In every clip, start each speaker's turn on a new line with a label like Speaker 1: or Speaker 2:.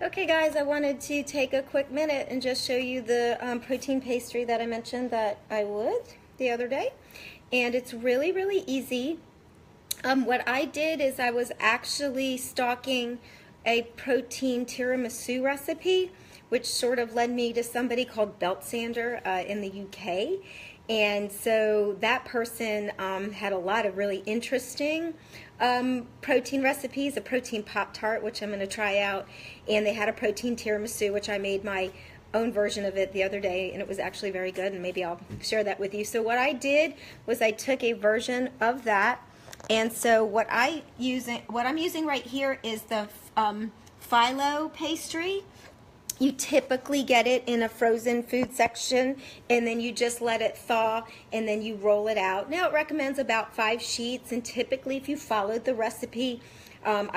Speaker 1: Okay guys, I wanted to take a quick minute and just show you the protein pastry that I mentioned that I would the other day. And it's really, really easy. What I did is I was actually stalking a protein tiramisu recipe, which sort of led me to somebody called Belt Sander in the UK. And so that person had a lot of really interesting protein recipes, a protein Pop-Tart, which I'm going to try out, and they had a protein tiramisu, which I made my own version of it the other day, and it was actually very good, and maybe I'll share that with you. So what I did was I took a version of that, and so what I'm using right here is the phyllo pastry. You typically get it in a frozen food section, and then you just let it thaw, and then you roll it out. Now it recommends about 5 sheets, and typically if you followed the recipe,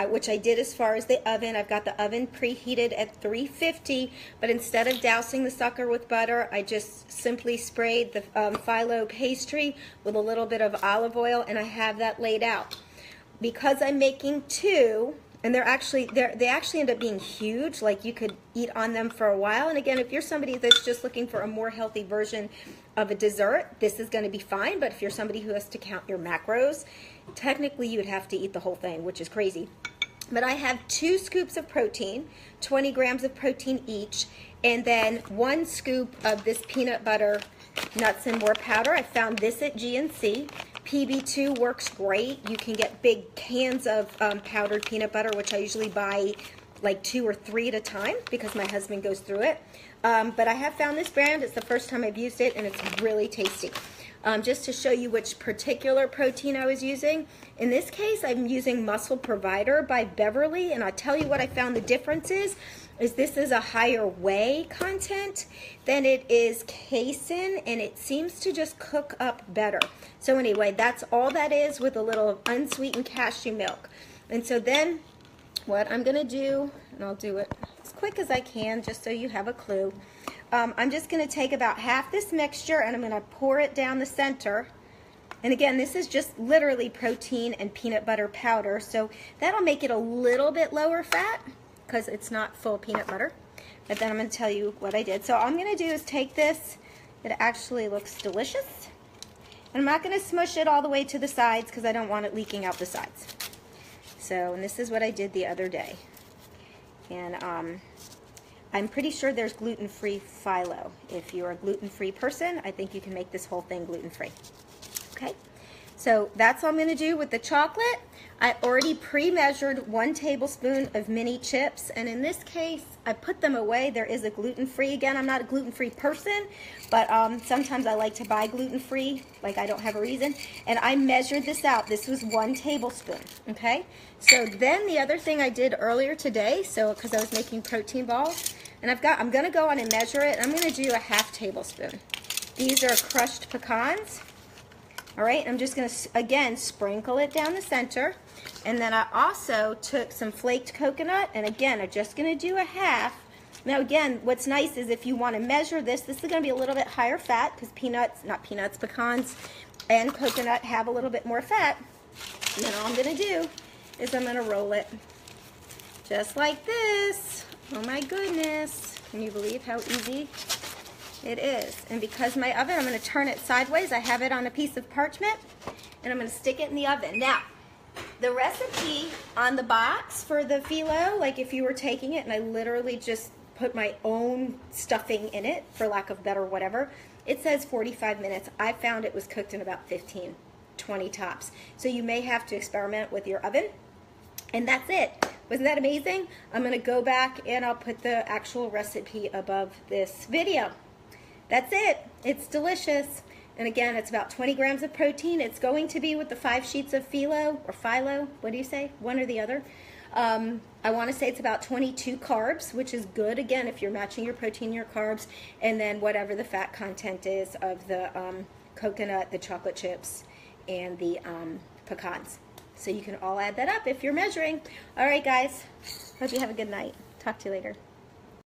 Speaker 1: which I did as far as the oven, I've got the oven preheated at 350, but instead of dousing the sucker with butter, I just simply sprayed the phyllo pastry with a little bit of olive oil, and I have that laid out. Because I'm making 2, and they actually end up being huge, like you could eat on them for a while. And again, if you're somebody that's just looking for a more healthy version of a dessert, this is going to be fine. But if you're somebody who has to count your macros, technically you would have to eat the whole thing, which is crazy. But I have 2 scoops of protein, 20 grams of protein each, and then 1 scoop of this peanut butter nuts and more powder. I found this at GNC. PB2 works great. You can get big cans of powdered peanut butter, which I usually buy like 2 or 3 at a time because my husband goes through it. But I have found this brand. It's the first time I've used it, and it's really tasty. Just to show you which particular protein I was using. In this case, I'm using Muscle Provider by Beverly, and I'll tell you what I found the difference is this is a higher whey content than it is casein, and it seems to just cook up better. So anyway, that's all that is with a little unsweetened cashew milk. And so then what I'm going to do, and I'll do it as quick as I can just so you have a clue. I'm just going to take about half this mixture and I'm going to pour it down the center. And again, this is just literally protein and peanut butter powder, so that'll make it a little bit lower fat because it's not full peanut butter. But then I'm going to tell you what I did. So all I'm going to do is take this. It actually looks delicious. And I'm not going to smush it all the way to the sides because I don't want it leaking out the sides. So, and this is what I did the other day. And I'm pretty sure there's gluten-free phyllo. If you're a gluten-free person, I think you can make this whole thing gluten-free. Okay, so that's all I'm going to do with the chocolate. I already pre-measured 1 tablespoon of mini chips, and in this case, I put them away. There is a gluten-free. Again, I'm not a gluten-free person, but sometimes I like to buy gluten-free, like I don't have a reason. And I measured this out. This was 1 tablespoon, okay? So then the other thing I did earlier today, so because I was making protein balls, and I'm going to go on and measure it. I'm going to do a ½ tablespoon. These are crushed pecans. All right, I'm just going to, again, sprinkle it down the center. And then I also took some flaked coconut, and again, I'm just going to do a ½ Now again, what's nice is if you want to measure this is going to be a little bit higher fat because pecans and coconut have a little bit more fat. And then all I'm going to do is I'm going to roll it just like this. Oh my goodness. Can you believe how easy it is? And because my oven, I'm going to turn it sideways. I have it on a piece of parchment, and I'm going to stick it in the oven. Now, the recipe on the box for the phyllo, like if you were taking it and I literally just put my own stuffing in it, for lack of better whatever, it says 45 minutes. I found it was cooked in about 15, 20 tops. So you may have to experiment with your oven. And that's it. Wasn't that amazing? I'm going to go back and I'll put the actual recipe above this video. That's it. It's delicious. And again, it's about 20 grams of protein. It's going to be with the 5 sheets of phyllo, or phyllo, what do you say? One or the other. I want to say it's about 22 carbs, which is good, again, if you're matching your protein, your carbs, and then whatever the fat content is of the coconut, the chocolate chips, and the pecans. So you can all add that up if you're measuring. All right, guys. Hope you have a good night. Talk to you later.